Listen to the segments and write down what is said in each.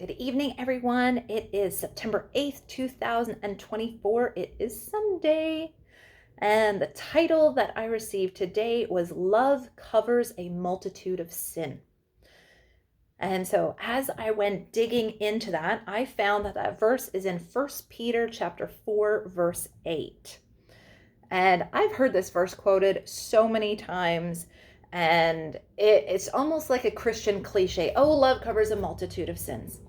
Good evening, everyone. It is September 8th, 2024. It is Sunday. And the title that I received today was Love Covers a Multitude of Sin. And so as I went digging into that, I found that verse is in 1 Peter chapter 4, verse 8. And I've heard this verse quoted so many times, and it's almost like a Christian cliche. Oh, love covers a multitude of sins.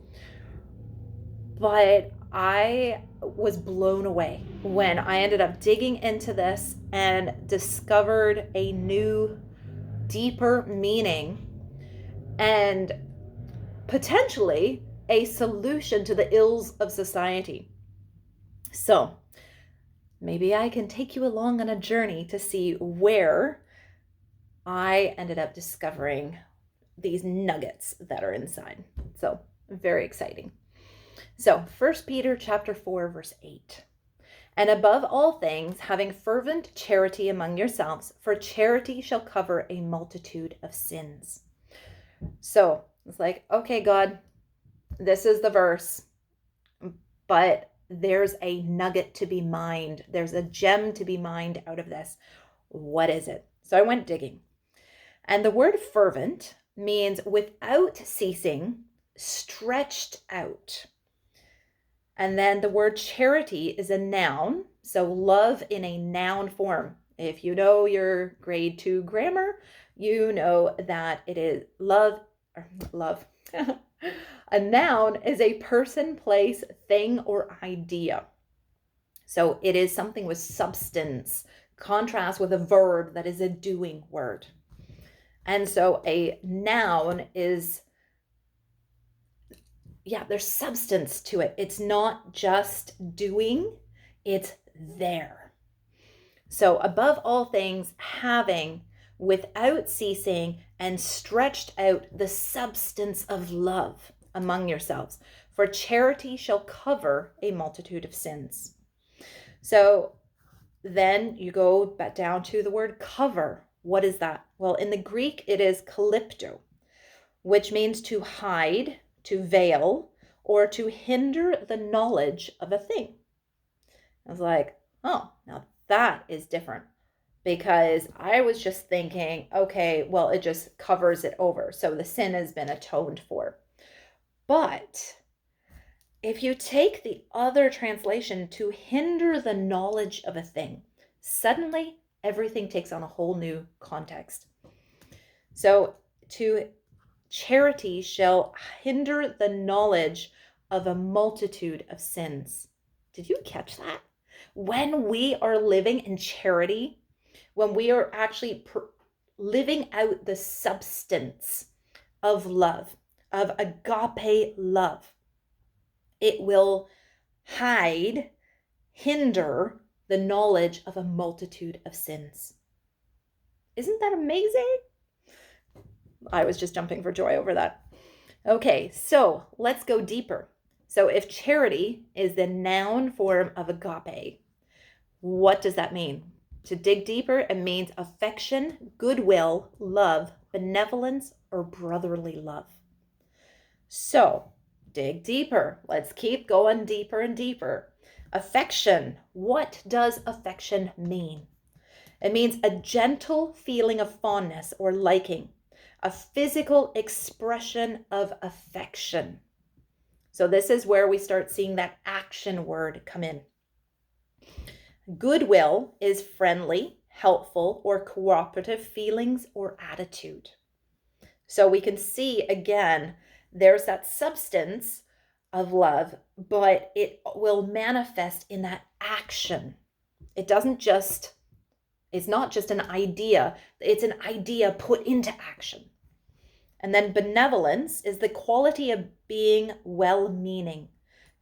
But I was blown away when I ended up digging into this and discovered a new, deeper meaning and potentially a solution to the ills of society. So maybe I can take you along on a journey to see where I ended up discovering these nuggets that are inside. So very exciting. So 1 Peter chapter 4, verse 8. And above all things, having fervent charity among yourselves, for charity shall cover a multitude of sins. So it's like, okay, God, this is the verse, but there's a nugget to be mined. There's a gem to be mined out of this. What is it? So I went digging. And the word fervent means without ceasing, stretched out. And then the word charity is a noun, so love in a noun form. If you know your grade 2 grammar, you know that it is love. A noun is a person, place, thing, or idea. So it is something with substance, contrast with a verb that is a doing word. And so a noun is, there's substance to it. It's not just doing, it's there. So above all things, having, without ceasing, and stretched out the substance of love among yourselves, for charity shall cover a multitude of sins. So then you go back down to the word cover. What is that? Well, in the Greek, it is kalypto, which means to hide, to veil, or to hinder the knowledge of a thing. I was like, oh, now that is different, because I was just thinking, okay, well, it just covers it over. So the sin has been atoned for. But if you take the other translation, to hinder the knowledge of a thing, suddenly everything takes on a whole new context. So charity shall hinder the knowledge of a multitude of sins. Did you catch that? When we are living in charity, when we are actually living out the substance of love, of agape love, it will hinder the knowledge of a multitude of sins. Isn't that amazing? I was just jumping for joy over that. Okay, so let's go deeper. So if charity is the noun form of agape, what does that mean? To dig deeper, it means affection, goodwill, love, benevolence, or brotherly love. So dig deeper. Let's keep going deeper and deeper. Affection. What does affection mean? It means a gentle feeling of fondness or liking, a physical expression of affection. So this is where we start seeing that action word come in. Goodwill is friendly, helpful, or cooperative feelings or attitude. So we can see, again, there's that substance of love, but it will manifest in that action. It's not just an idea, it's an idea put into action. And then benevolence is the quality of being well-meaning.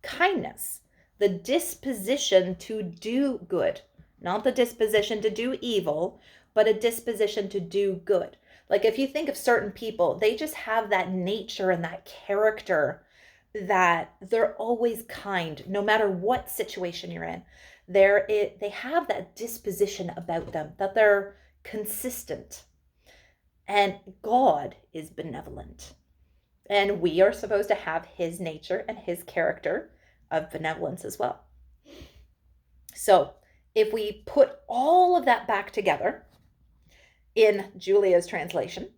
Kindness, the disposition to do good, not the disposition to do evil, but a disposition to do good. Like if you think of certain people, they just have that nature and that character that they're always kind, no matter what situation you're in. They have that disposition about them, that they're consistent. And God is benevolent. And we are supposed to have his nature and his character of benevolence as well. So if we put all of that back together in Julia's translation,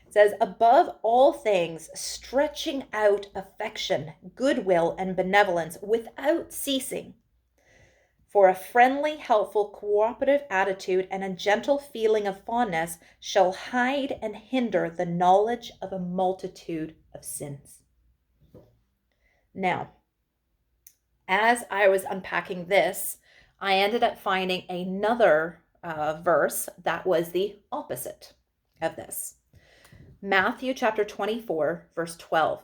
it says, above all things, stretching out affection, goodwill, and benevolence without ceasing, for a friendly, helpful, cooperative attitude and a gentle feeling of fondness shall hide and hinder the knowledge of a multitude of sins. Now, as I was unpacking this, I ended up finding another verse that was the opposite of this. Matthew chapter 24, verse 12.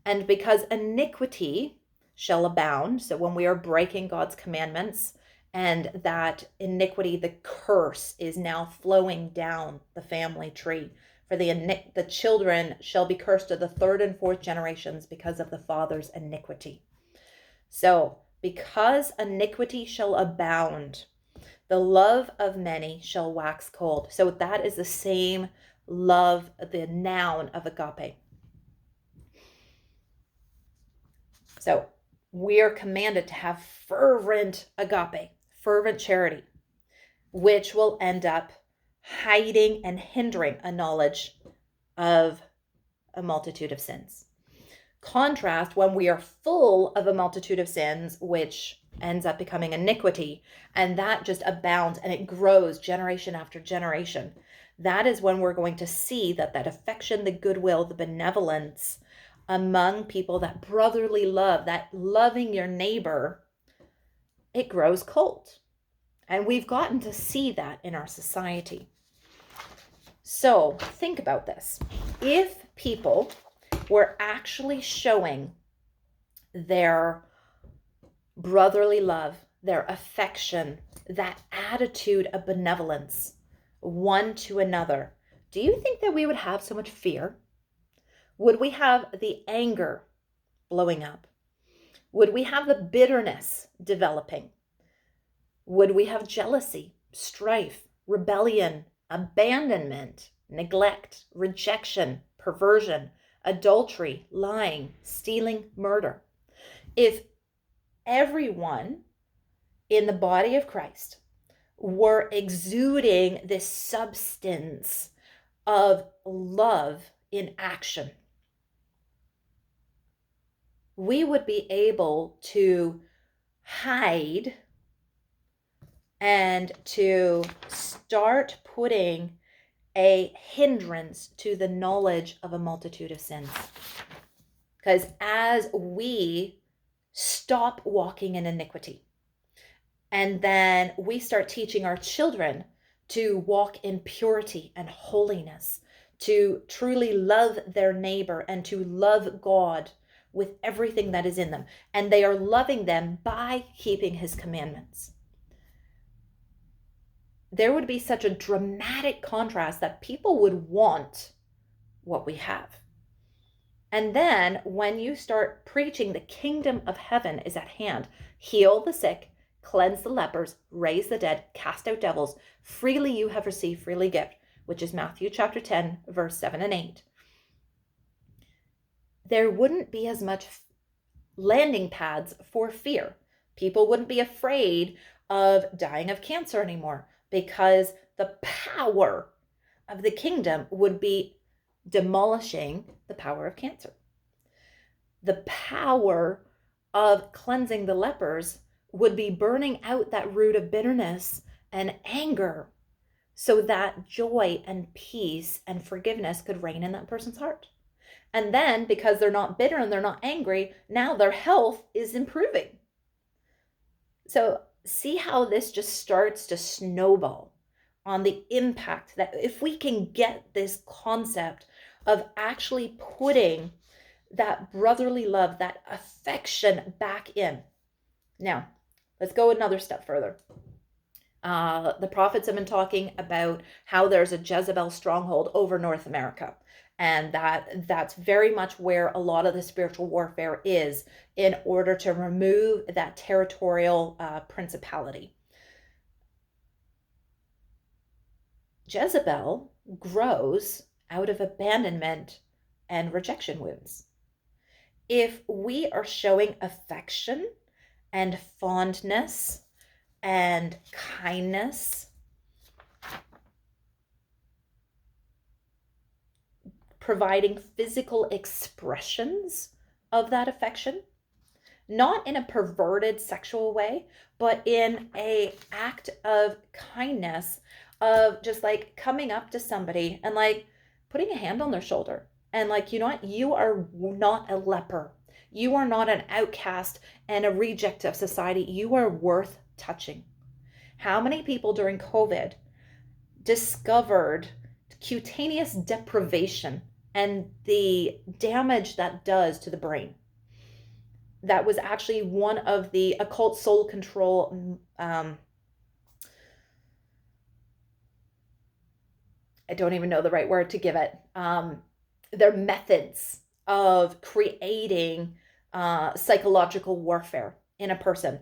And because iniquity shall abound, so when we are breaking God's commandments, and that iniquity, the curse, is now flowing down the family tree. For the children shall be cursed to the third and fourth generations because of the father's iniquity. So, because iniquity shall abound, the love of many shall wax cold. So that is the same love, the noun of agape. So we are commanded to have fervent agape, fervent charity, which will end up hiding and hindering a knowledge of a multitude of sins. Contrast when we are full of a multitude of sins, which ends up becoming iniquity, and that just abounds and it grows generation after generation. That is when we're going to see that affection, the goodwill, the benevolence among people, that brotherly love, that loving your neighbor, it grows cold. And we've gotten to see that in our society. So think about this. If people were actually showing their brotherly love, their affection, that attitude of benevolence one to another, do you think that we would have so much fear? Would we have the anger blowing up? Would we have the bitterness developing? Would we have jealousy, strife, rebellion, abandonment, neglect, rejection, perversion, adultery, lying, stealing, murder? If everyone in the body of Christ were exuding this substance of love in action, we would be able to hide and to start putting a hindrance to the knowledge of a multitude of sins. Because as we stop walking in iniquity, and then we start teaching our children to walk in purity and holiness, to truly love their neighbor and to love God with everything that is in them, and they are loving them by keeping his commandments, there would be such a dramatic contrast that people would want what we have. And then when you start preaching the kingdom of heaven is at hand, heal the sick, cleanse the lepers, raise the dead, cast out devils, freely you have received, freely give, which is Matthew chapter 10, verse 7 and 8. There wouldn't be as much landing pads for fear. People wouldn't be afraid of dying of cancer anymore, because the power of the kingdom would be demolishing the power of cancer. The power of cleansing the lepers would be burning out that root of bitterness and anger, so that joy and peace and forgiveness could reign in that person's heart. And then, because they're not bitter and they're not angry, now their health is improving. So see how this just starts to snowball on the impact that if we can get this concept of actually putting that brotherly love, that affection back in. Now, let's go another step further. The prophets have been talking about how there's a Jezebel stronghold over North America. And that's very much where a lot of the spiritual warfare is, in order to remove that territorial principality. Jezebel grows out of abandonment and rejection wounds. If we are showing affection and fondness and kindness, providing physical expressions of that affection, not in a perverted sexual way, but in an act of kindness, of just like coming up to somebody and like putting a hand on their shoulder and like, you know what, you are not a leper, you are not an outcast and a reject of society, you are worth touching. How many people during COVID discovered cutaneous deprivation and the damage that does to the brain? That was actually one of the occult soul control, I don't even know the right word to give it, their methods of creating psychological warfare in a person.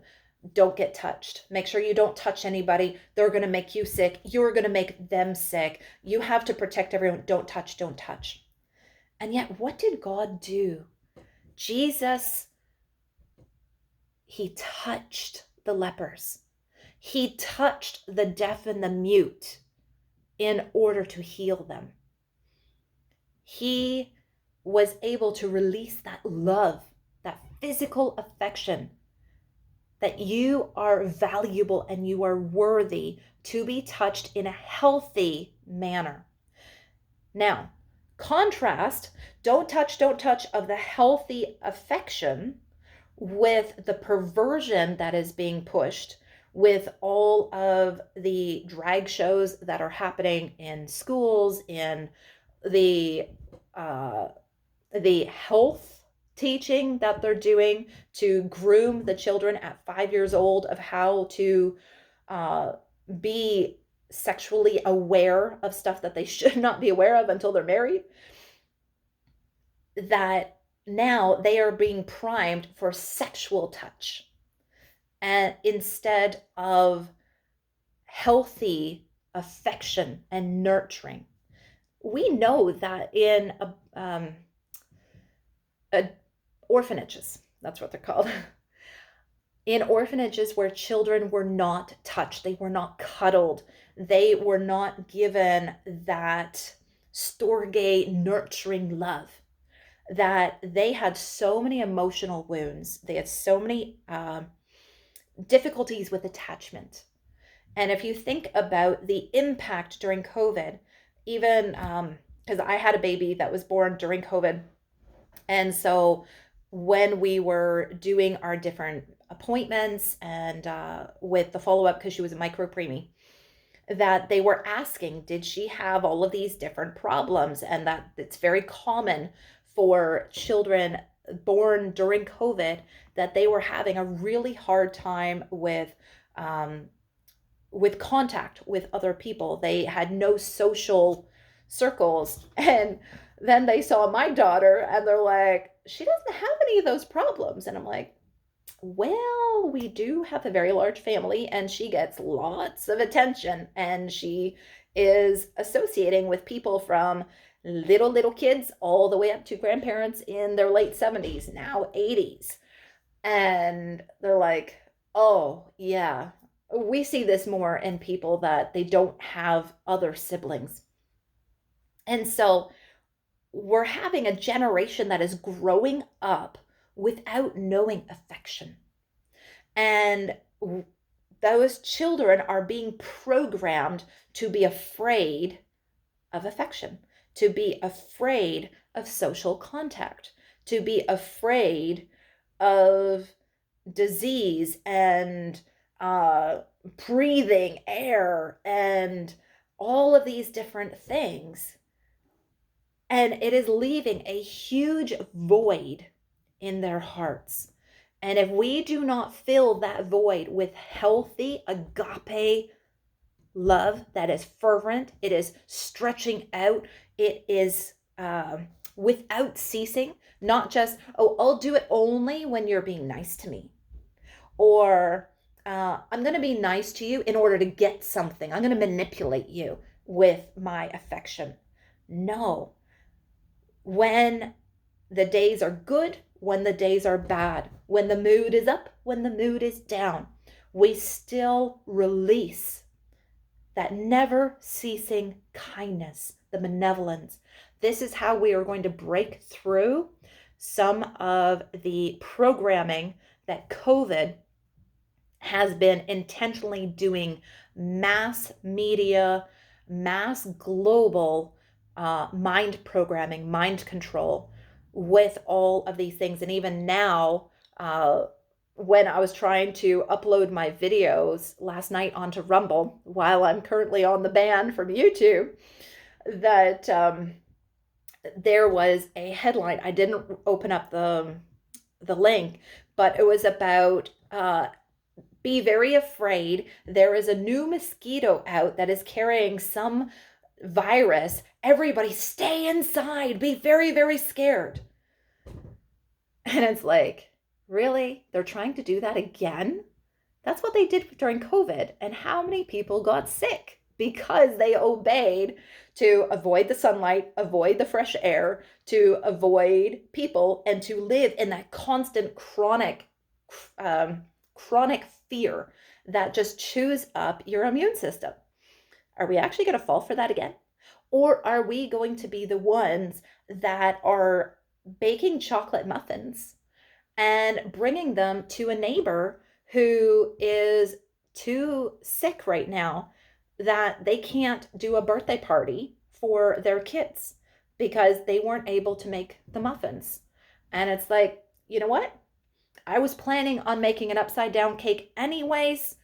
Don't get touched. Make sure you don't touch anybody. They're going to make you sick. You're going to make them sick. You have to protect everyone. Don't touch, don't touch. And yet, what did God do? Jesus, he touched the lepers. He touched the deaf and the mute in order to heal them. He was able to release that love, that physical affection, that you are valuable and you are worthy to be touched in a healthy manner. Now, contrast, don't touch of the healthy affection with the perversion that is being pushed with all of the drag shows that are happening in schools, in the health teaching that they're doing to groom the children at 5 years old of how to be sexually aware of stuff that they should not be aware of until they're married. That now they are being primed for sexual touch, and instead of healthy affection and nurturing. We know that in orphanages, that's what they're called, in orphanages where children were not touched, they were not cuddled, they were not given that storge nurturing love, that they had so many emotional wounds, they had so many difficulties with attachment. And if you think about the impact during COVID, even because I had a baby that was born during COVID, and so when we were doing our different appointments and with the follow-up, because she was a micro preemie, that they were asking, did she have all of these different problems? And that it's very common for children born during COVID that they were having a really hard time with contact with other people. They had no social circles. And then they saw my daughter and they're like, she doesn't have any of those problems. And I'm like, well, we do have a very large family and she gets lots of attention and she is associating with people from little kids all the way up to grandparents in their late 70s, now 80s. And they're like, oh yeah, we see this more in people that they don't have other siblings. And so we're having a generation that is growing up without knowing affection. And those children are being programmed to be afraid of affection, to be afraid of social contact, to be afraid of disease and breathing air and all of these different things. And it is leaving a huge void in their hearts. And if we do not fill that void with healthy agape love that is fervent, it is stretching out, it is without ceasing, not just, oh, I'll do it only when you're being nice to me, or I'm going to be nice to you in order to get something. I'm going to manipulate you with my affection. No, when the days are good, when the days are bad, when the mood is up, when the mood is down, we still release that never ceasing kindness, the benevolence. This is how we are going to break through some of the programming that COVID has been intentionally doing, mass media, mass global mind programming, mind control with all of these things. And even now, when I was trying to upload my videos last night onto Rumble, while I'm currently on the ban from YouTube, that there was a headline. I didn't open up the link, but it was about be very afraid. There is a new mosquito out that is carrying some virus. Everybody stay inside. Be very, very scared. And it's like, really? They're trying to do that again? That's what they did during COVID. And how many people got sick because they obeyed to avoid the sunlight, avoid the fresh air, to avoid people, and to live in that constant chronic fear that just chews up your immune system. Are we actually going to fall for that again? Or are we going to be the ones that are baking chocolate muffins and bringing them to a neighbor who is too sick right now that they can't do a birthday party for their kids because they weren't able to make the muffins? And it's like, you know what? I was planning on making an upside down cake anyways.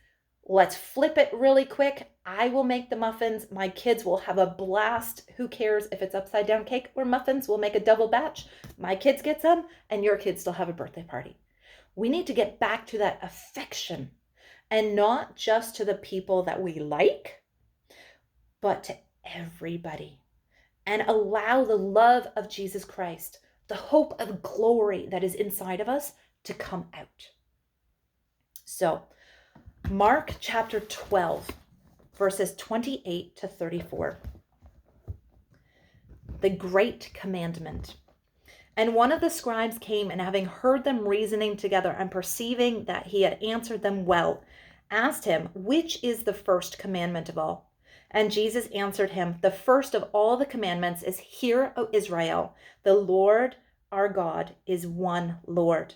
Let's flip it really quick. I will make the muffins. My kids will have a blast. Who cares if it's upside down cake or muffins? We'll make a double batch. My kids get some and your kids still have a birthday party. We need to get back to that affection, and not just to the people that we like, but to everybody, and allow the love of Jesus Christ, the hope of glory that is inside of us, to come out. So, Mark chapter 12, verses 28 to 34. The great commandment. And one of the scribes came, and having heard them reasoning together, and perceiving that he had answered them well, asked him, which is the first commandment of all? And Jesus answered him, the first of all the commandments is, hear, O Israel, the Lord our God is one Lord.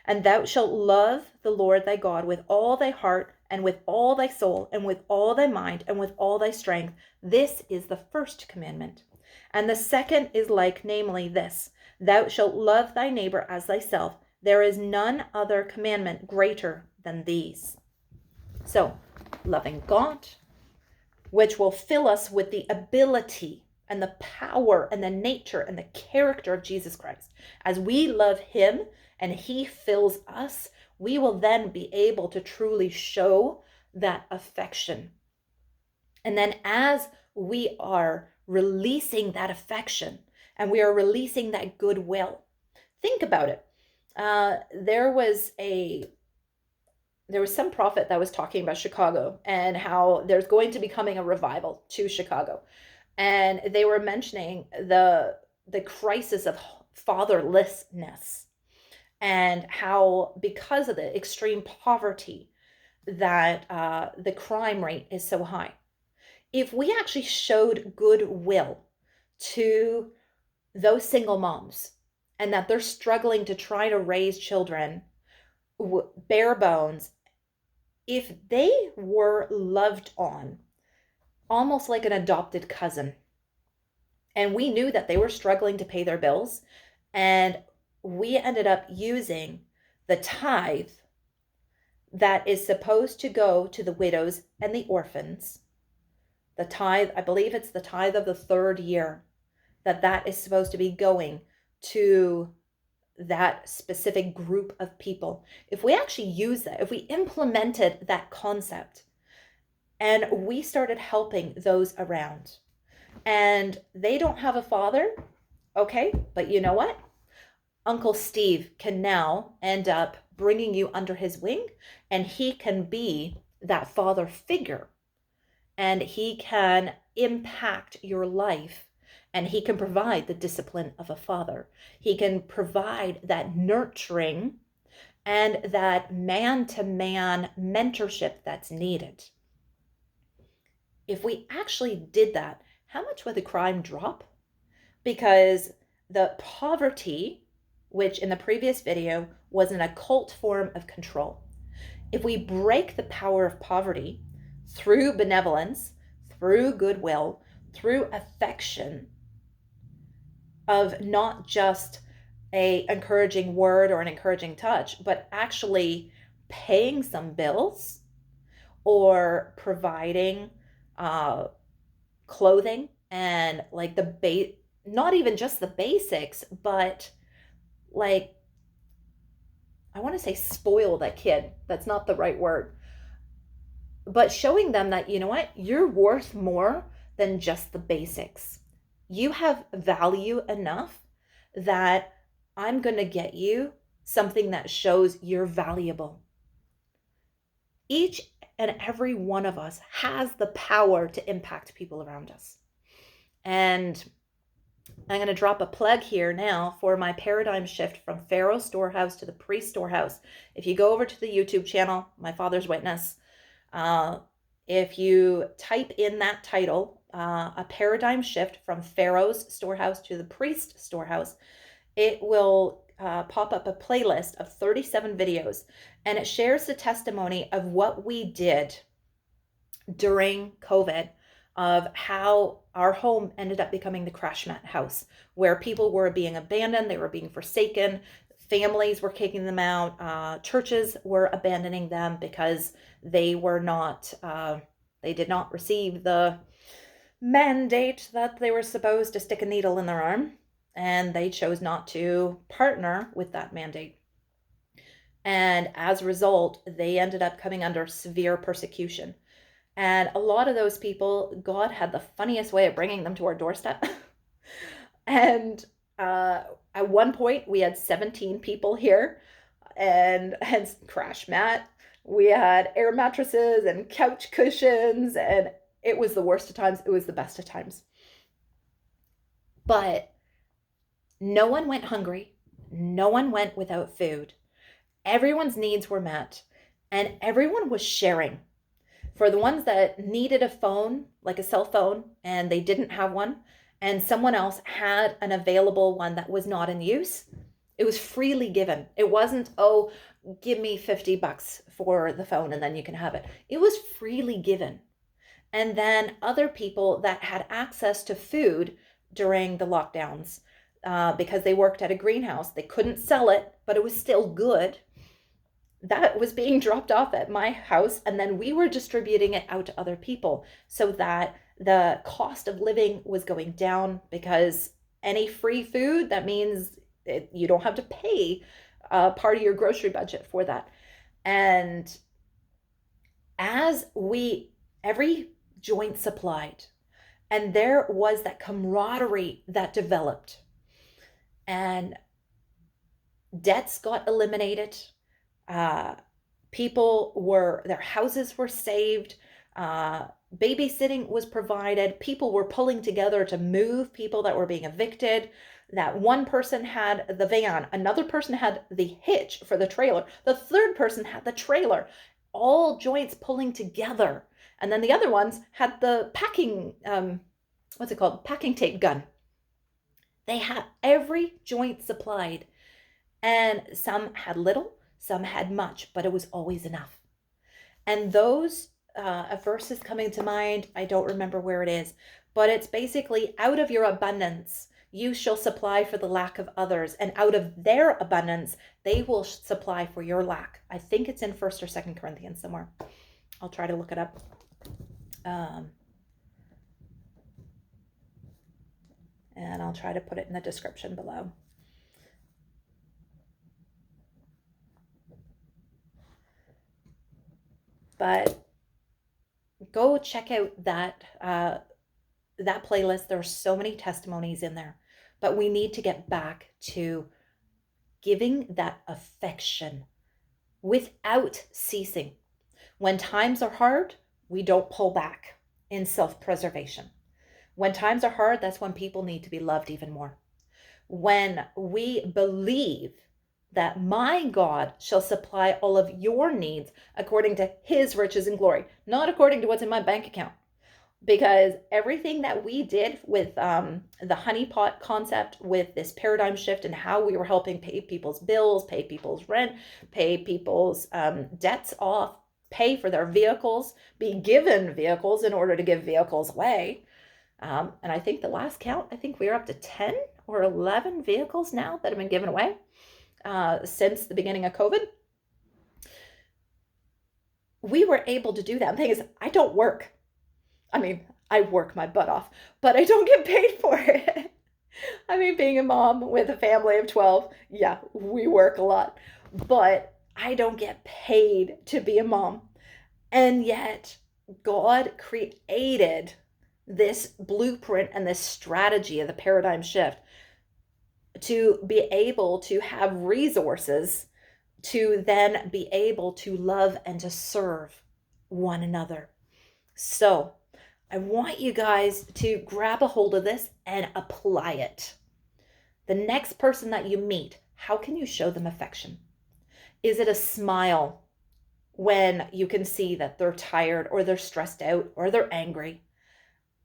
And thou shalt love the Lord thy God with all thy heart, and with all thy soul, and with all thy mind, and with all thy strength. This is the first commandment. And the second is like, namely this, thou shalt love thy neighbor as thyself. There is none other commandment greater than these. So, loving God, which will fill us with the ability and the power and the nature and the character of Jesus Christ. As we love him and he fills us, we will then be able to truly show that affection. And then as we are releasing that affection and we are releasing that goodwill, think about it. There was some prophet that was talking about Chicago and how there's going to be coming a revival to Chicago. And they were mentioning the crisis of fatherlessness, and how because of the extreme poverty that the crime rate is so high. If we actually showed goodwill to those single moms, and that they're struggling to try to raise children bare bones, if they were loved on almost like an adopted cousin, and we knew that they were struggling to pay their bills, and we ended up using the tithe that is supposed to go to the widows and the orphans, the tithe, I believe it's the tithe of the third year, that is supposed to be going to that specific group of people. If we actually use that, if we implemented that concept and we started helping those around, and they don't have a father, okay, but you know what? Uncle Steve can now end up bringing you under his wing, and he can be that father figure, and he can impact your life and he can provide the discipline of a father. He can provide that nurturing and that man-to-man mentorship that's needed. If we actually did that, how much would the crime drop? Because the poverty, which in the previous video was an occult form of control, if we break the power of poverty through benevolence, through goodwill, through affection, of not just an encouraging word or an encouraging touch, but actually paying some bills or providing clothing and like not even just the basics, but like, I want to say spoil that kid. That's not the right word. But showing them that, you know what, you're worth more than just the basics. You have value enough that I'm going to get you something that shows you're valuable. Each and every one of us has the power to impact people around us. And I'm going to drop a plug here now for my paradigm shift from Pharaoh's storehouse to the priest storehouse. If you go over to the YouTube channel, My Father's Witness, if you type in that title, a paradigm shift from Pharaoh's storehouse to the priest storehouse, it will pop up a playlist of 37 videos, and it shares the testimony of what we did during COVID, of how our home ended up becoming the crash mat house, where people were being abandoned, they were being forsaken, families were kicking them out, churches were abandoning them because they were not, they did not receive the mandate that they were supposed to stick a needle in their arm, and they chose not to partner with that mandate. And as a result, they ended up coming under severe persecution. And a lot of those people, God had the funniest way of bringing them to our doorstep. And at one point, we had 17 people here, and hence crash mat. We had air mattresses and couch cushions, and it was the worst of times. It was the best of times. But no one went hungry. No one went without food. Everyone's needs were met, and everyone was sharing. For the ones that needed a phone, like a cell phone, and they didn't have one, and someone else had an available one that was not in use, it was freely given. It wasn't, oh, give me $50 for the phone and then you can have it. It was freely given. And then other people that had access to food during the lockdowns, because they worked at a greenhouse, they couldn't sell it, but it was still good. That was being dropped off at my house, and then we were distributing it out to other people so that the cost of living was going down, because any free food, that means you don't have to pay part of your grocery budget for that. And as every joint supplied, and there was that camaraderie that developed, and debts got eliminated. Their houses were saved, babysitting was provided, people were pulling together to move people that were being evicted. That one person had the van, another person had the hitch for the trailer, the third person had the trailer, all joints pulling together. And then the other ones had the packing, packing tape gun. They had every joint supplied, and some had little, some had much, but it was always enough. And those verses coming to mind, I don't remember where it is, but it's basically, out of your abundance, you shall supply for the lack of others, and out of their abundance, they will supply for your lack. I think it's in 1st or 2nd Corinthians somewhere. I'll try to look it up. And I'll try to put it in the description below. But go check out that playlist. There are so many testimonies in there, but we need to get back to giving that affection without ceasing. When times are hard, we don't pull back in self-preservation. When times are hard, that's when people need to be loved even more. When we believe that my God shall supply all of your needs according to his riches and glory, not according to what's in my bank account. Because everything that we did with the honeypot concept, with this paradigm shift and how we were helping pay people's bills, pay people's rent, pay people's debts off, pay for their vehicles, be given vehicles in order to give vehicles away. And I think the last count, I think we're up to 10 or 11 vehicles now that have been given away since the beginning of COVID. We were able to do that. The thing is, I don't work. I mean, I work my butt off, but I don't get paid for it. I mean, being a mom with a family of 12, yeah, we work a lot, but I don't get paid to be a mom. And yet, God created this blueprint and this strategy of the paradigm shift to be able to have resources to then be able to love and to serve one another. So, I want you guys to grab a hold of this and apply it. The next person that you meet, how can you show them affection? Is it a smile when you can see that they're tired or they're stressed out or they're angry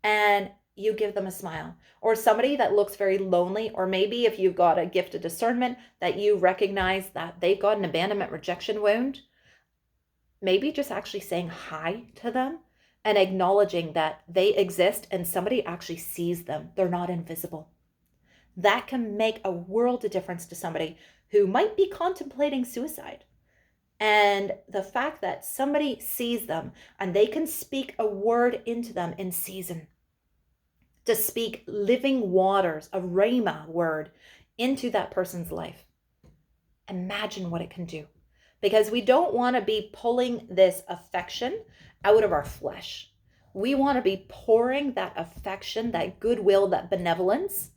and you give them a smile? Or somebody that looks very lonely, or maybe if you've got a gift of discernment that you recognize that they've got an abandonment rejection wound, maybe just actually saying hi to them and acknowledging that they exist and somebody actually sees them. They're not invisible. That can make a world of difference to somebody who might be contemplating suicide. And the fact that somebody sees them and they can speak a word into them in season, to speak living waters, a rhema word into that person's life. Imagine what it can do. Because we don't want to be pulling this affection out of our flesh. We want to be pouring that affection, that goodwill, that benevolence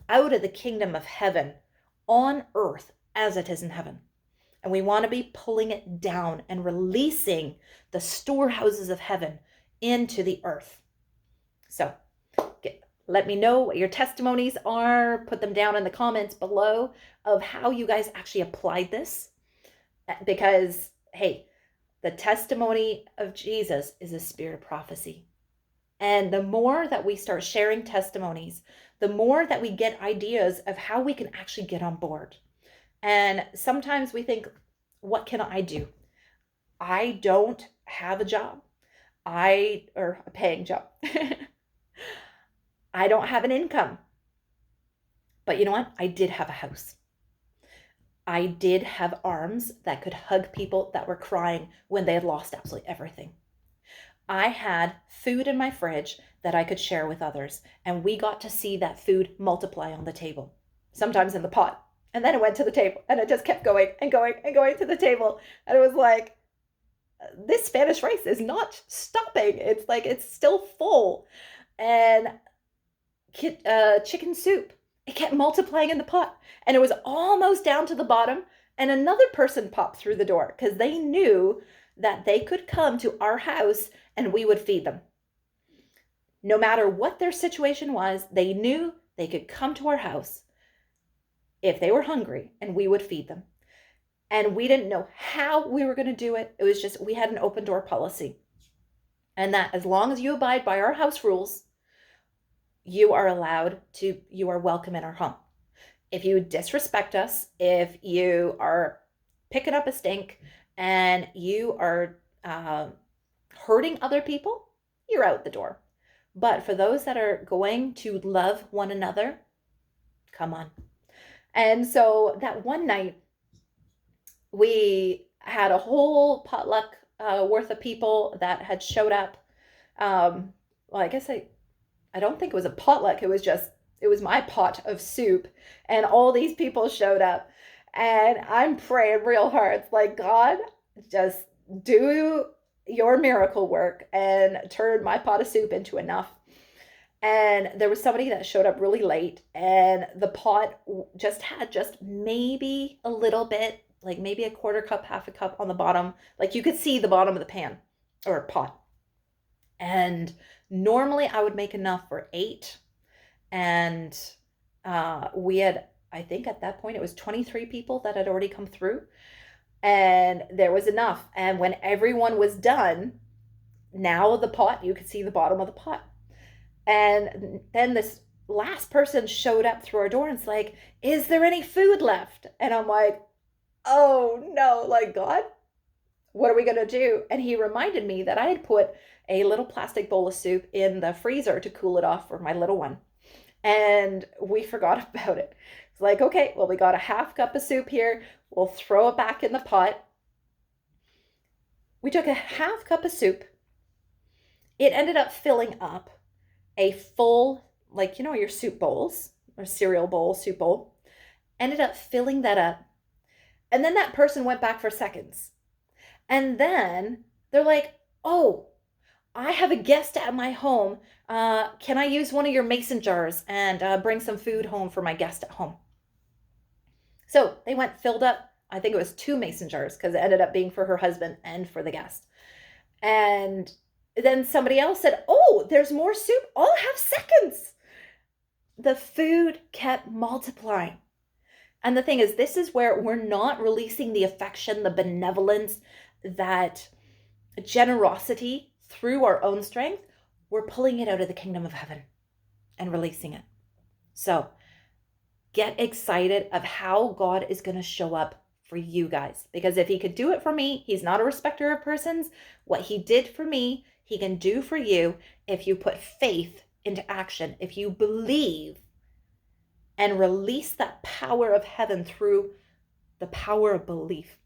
out of the kingdom of heaven on earth as it is in heaven. And we want to be pulling it down and releasing the storehouses of heaven into the earth. So let me know what your testimonies are. Put them down in the comments below of how you guys actually applied this. Because, hey, the testimony of Jesus is a spirit of prophecy. And the more that we start sharing testimonies, the more that we get ideas of how we can actually get on board. And sometimes we think, what can I do? I don't have a job. Or a paying job. I don't have an income. But you know what? I did have a house. I did have arms that could hug people that were crying when they had lost absolutely everything. I had food in my fridge that I could share with others, and we got to see that food multiply on the table, sometimes in the pot. And then it went to the table, and it just kept going and going and going to the table. And it was like, this Spanish rice is not stopping. It's like, it's still full. And chicken soup, it kept multiplying in the pot, and it was almost down to the bottom, and another person popped through the door because they knew that they could come to our house and we would feed them. No matter what their situation was, they knew they could come to our house if they were hungry and we would feed them. And we didn't know how we were going to do it. It was just, we had an open door policy. And that as long as you abide by our house rules, you are welcome in our home. If you disrespect us, if you are picking up a stink and you are hurting other people, you're out the door. But for those that are going to love one another, come on. And so that one night, we had a whole potluck worth of people that had showed up. Well, I guess I don't think it was a potluck. It was my pot of soup, and all these people showed up, and I'm praying real hard. It's like, God, just do your miracle work and turn my pot of soup into enough. And there was somebody that showed up really late, and the pot just had maybe a little bit, like maybe a quarter cup, half a cup on the bottom. Like you could see the bottom of the pan or pot. And Normally I would make enough for 8. And we had, I think at that point, it was 23 people that had already come through. And there was enough. And when everyone was done, now the pot, you could see the bottom of the pot. And then this last person showed up through our door and it's like, is there any food left? And I'm like, oh no, like, God, what are we going to do? And he reminded me that I had put a little plastic bowl of soup in the freezer to cool it off for my little one. And we forgot about it. It's like, okay, well, we got a half cup of soup here. We'll throw it back in the pot. We took a half cup of soup. It ended up filling up a full, like, you know, your soup bowls or cereal bowl, soup bowl, ended up filling that up. And then that person went back for seconds. And then they're like, oh, I have a guest at my home. Can I use one of your mason jars and bring some food home for my guest at home? So they went, filled up, I think it was 2 mason jars because it ended up being for her husband and for the guest. And then somebody else said, oh, there's more soup. I'll have seconds. The food kept multiplying. And the thing is, this is where we're not releasing the affection, the benevolence, that generosity through our own strength. We're pulling it out of the kingdom of heaven and releasing it. So get excited of how God is going to show up for you guys. Because if he could do it for me, he's not a respecter of persons. What he did for me, he can do for you if you put faith into action, if you believe and release that power of heaven through the power of belief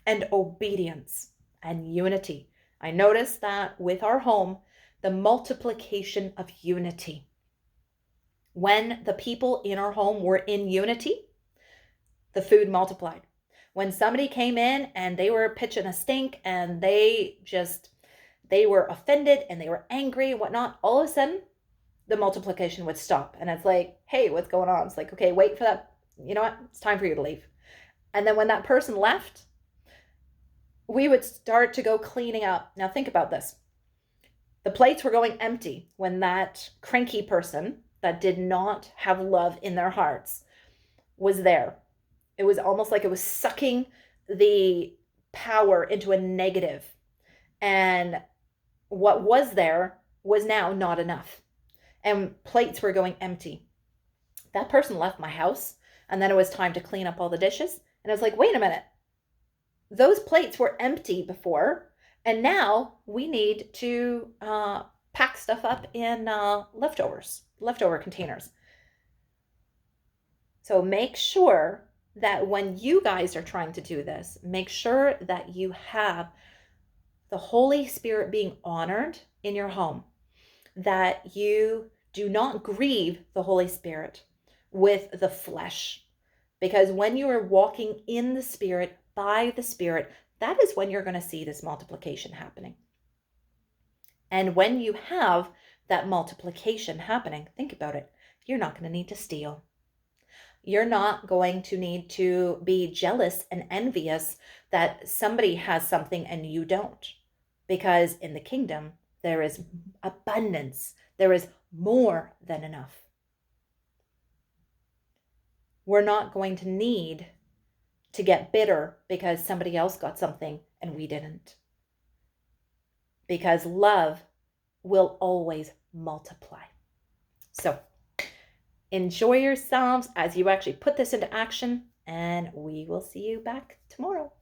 and obedience and unity. I noticed that with our home, the multiplication of unity. When the people in our home were in unity, the food multiplied. When somebody came in and they were pitching a stink and they were offended and they were angry and whatnot, all of a sudden, the multiplication would stop. And it's like, hey, what's going on? It's like, okay, wait for that. You know what? It's time for you to leave. And then when that person left, we would start to go cleaning up. Now think about this. The plates were going empty when that cranky person that did not have love in their hearts was there. It was almost like it was sucking the power into a negative. And what was there was now not enough. And plates were going empty. That person left my house, and then it was time to clean up all the dishes. And I was like, wait a minute. Those plates were empty before, and now we need to pack stuff up in leftover containers. So make sure that when you guys are trying to do this, make sure that you have the Holy Spirit being honored in your home, that you do not grieve the Holy Spirit with the flesh. Because when you are walking in the Spirit, by the Spirit, that is when you're going to see this multiplication happening. And when you have that multiplication happening, think about it. You're not going to need to steal. You're not going to need to be jealous and envious that somebody has something and you don't. Because in the kingdom, there is abundance. There is more than enough. We're not going to need to get bitter because somebody else got something and we didn't. Because love will always multiply. So enjoy yourselves as you actually put this into action, and we will see you back tomorrow.